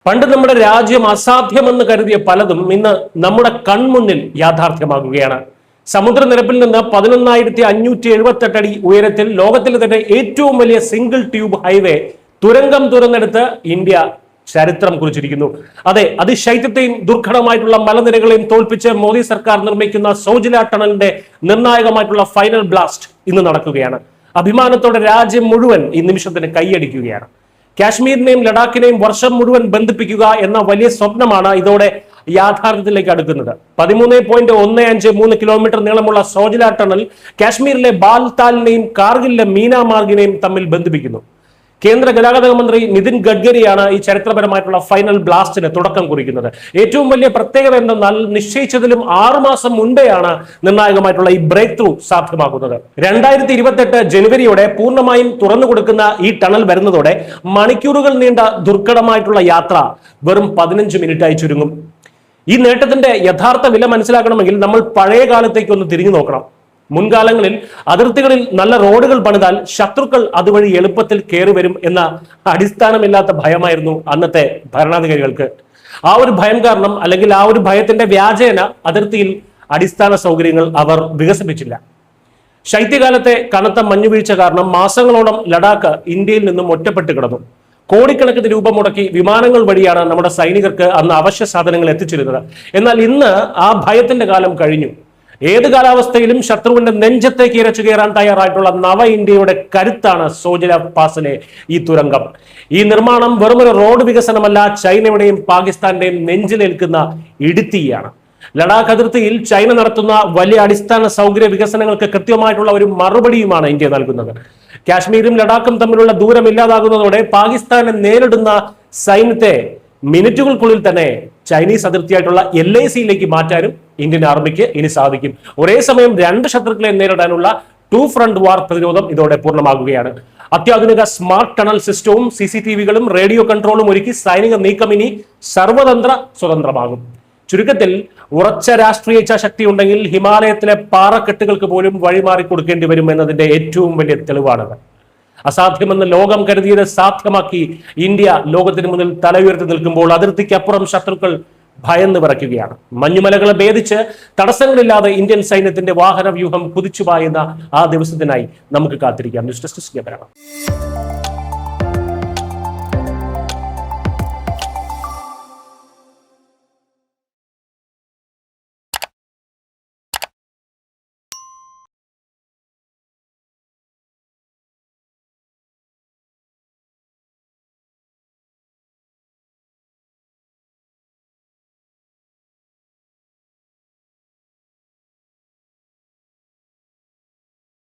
പണ്ട് നമ്മുടെ രാജ്യം അസാധ്യമെന്ന് കരുതിയ പലതും ഇന്ന് നമ്മുടെ കൺമുന്നിൽ യാഥാർത്ഥ്യമാകുകയാണ്. സമുദ്രനിരപ്പിൽ നിന്ന് 11,578 അടി ഉയരത്തിൽ ലോകത്തിലെ തന്നെ ഏറ്റവും വലിയ സിംഗിൾ ട്യൂബ് ഹൈവേ തുരങ്കം തുറന്നെടുത്ത് ഇന്ത്യ ചരിത്രം കുറിച്ചിരിക്കുന്നു. അതെ, അതിശൈത്യത്തെയും ദുർഘടമായിട്ടുള്ള മലനിരകളെയും തോൽപ്പിച്ച് മോദി സർക്കാർ നിർമ്മിക്കുന്ന സോജില ടണലിന്റെ നിർണായകമായിട്ടുള്ള ഫൈനൽ ബ്ലാസ്റ്റ് ഇന്ന് നടക്കുകയാണ്. അഭിമാനത്തോടെ രാജ്യം മുഴുവൻ ഈ നിമിഷത്തിന് കൈയടിക്കുകയാണ്. കാശ്മീരിനെയും ലഡാക്കിനെയും വർഷം മുഴുവൻ ബന്ധിപ്പിക്കുക എന്ന വലിയ സ്വപ്നമാണ് ഇതോടെ യാഥാർത്ഥ്യത്തിലേക്ക് അടുക്കുന്നത്. 13.153 കിലോമീറ്റർ നീളമുള്ള സോജില ടണൽ കാശ്മീരിലെ ബാൽതാലിനെയും കാർഗിലിലെ മീനാമാർഗിനെയും തമ്മിൽ ബന്ധിപ്പിക്കുന്നു. കേന്ദ്ര ഗതാഗത മന്ത്രി നിതിൻ ഗഡ്കരിയാണ് ഈ ചരിത്രപരമായിട്ടുള്ള ഫൈനൽ ബ്ലാസ്റ്റിന് തുടക്കം കുറിക്കുന്നത്. ഏറ്റവും വലിയ പ്രത്യേകത എന്തെന്നാൽ നിശ്ചയിച്ചതിലും 6 മാസം മുൻപെയാണ് നിർണായകമായിട്ടുള്ള ഈ ബ്രേക്ക് ത്രൂ സാധ്യമാകുന്നത്. 2028 ജനുവരിയോടെ പൂർണ്ണമായും തുറന്നു കൊടുക്കുന്ന ഈ ടണൽ വരുന്നതോടെ മണിക്കൂറുകൾ നീണ്ട ദുർഘടമായിട്ടുള്ള യാത്ര വെറും 15 മിനിറ്റായി ചുരുങ്ങും. ഈ നേട്ടത്തിന്റെ യഥാർത്ഥ വില മനസ്സിലാക്കണമെങ്കിൽ നമ്മൾ പഴയ കാലത്തേക്ക് ഒന്ന് തിരിഞ്ഞു നോക്കണം. മുൻകാലങ്ങളിൽ അതിർത്തികളിൽ നല്ല റോഡുകൾ പണിതാൽ ശത്രുക്കൾ അതുവഴി എളുപ്പത്തിൽ കയറി വരും എന്ന അടിസ്ഥാനമില്ലാത്ത ഭയമായിരുന്നു അന്നത്തെ ഭരണാധികാരികൾക്ക്. ആ ഒരു ഭയം കാരണം, അല്ലെങ്കിൽ ആ ഒരു ഭയത്തിന്റെ വ്യാജേന അതിർത്തിയിൽ അടിസ്ഥാന സൗകര്യങ്ങൾ അവർ വികസിപ്പിച്ചില്ല. ശൈത്യകാലത്തെ കനത്ത മഞ്ഞുവീഴ്ച കാരണം മാസങ്ങളോളം ലഡാക്ക് ഇന്ത്യയിൽ നിന്നും ഒറ്റപ്പെട്ട് കിടന്നു. കോടിക്കണക്കിന് രൂപ മുടക്കി വിമാനങ്ങൾ വഴിയാണ് നമ്മുടെ സൈനികർക്ക് അന്ന് അവശ്യ സാധനങ്ങൾ എത്തിച്ചിരുന്നത്. എന്നാൽ ഇന്ന് ആ ഭയത്തിന്റെ കാലം കഴിഞ്ഞു. ഏത് കാലാവസ്ഥയിലും ശത്രുവിന്റെ നെഞ്ചത്തേക്ക് ഇരച്ചു കയറാൻ തയ്യാറായിട്ടുള്ള നവ ഇന്ത്യയുടെ കരുത്താണ് സോജില പാസിലെ ഈ തുരങ്കം. ഈ നിർമ്മാണം വെറുമൊരു റോഡ് വികസനമല്ല, ചൈനയുടെയും പാകിസ്ഥാന്റെയും നെഞ്ചിലേൽക്കുന്ന ഇടുത്തിയാണ്. ലഡാക്ക് അതിർത്തിയിൽ ചൈന നടത്തുന്ന വലിയ അടിസ്ഥാന സൗകര്യ വികസനങ്ങൾക്ക് കൃത്യമായിട്ടുള്ള ഒരു മറുപടിയുമാണ് ഇന്ത്യ നൽകുന്നത്. കാശ്മീരും ലഡാക്കും തമ്മിലുള്ള ദൂരം ഇല്ലാതാകുന്നതോടെ പാകിസ്ഥാനെ നേരിടുന്ന സൈന്യത്തെ മിനിറ്റുകൾക്കുള്ളിൽ തന്നെ ചൈനീസ് അതിർത്തിയായിട്ടുള്ള LACയിലേക്ക് മാറ്റാനും ഇന്ത്യൻ ആർമിക്ക് ഇനി സാധിക്കും. ഒരേ സമയം 2 ശത്രുക്കളെ നേരിടാനുള്ള 2 ഫ്രണ്ട് വാർ പ്രതിരോധം ഇതോടെ പൂർണ്ണമാകുകയാണ്. അത്യാധുനിക സ്മാർട്ട് ടണൽ സിസ്റ്റവും CCTVകളും റേഡിയോ കൺട്രോളും ഒരുക്കി സൈനിക നീക്കം ഇനി സർവതന്ത്ര സ്വതന്ത്രമാകും. ചുരുക്കത്തിൽ, ഉറച്ച രാഷ്ട്രീയ ഇച്ഛാശക്തി ഉണ്ടെങ്കിൽ ഹിമാലയത്തിലെ പാറക്കെട്ടുകൾക്ക് പോലും വഴിമാറി കൊടുക്കേണ്ടി വരും എന്നതിന്റെ ഏറ്റവും വലിയ തെളിവാണത്. അസാധ്യമെന്ന് ലോകം കരുതിയത് സാധ്യമാക്കി ഇന്ത്യ ലോകത്തിന് മുന്നിൽ തല ഉയർത്തി നിൽക്കുമ്പോൾ അതിർത്തിക്കപ്പുറം ശത്രുക്കൾ ഭയന്ന് വിറയ്ക്കുകയാണ്. മഞ്ഞുമലകളെ ഭേദിച്ച് തടസ്സങ്ങളില്ലാതെ ഇന്ത്യൻ സൈന്യത്തിന്റെ വാഹന വ്യൂഹം കുതിച്ചുപായുന്ന ആ ദിവസത്തിനായി നമുക്ക് കാത്തിരിക്കാം. News desk.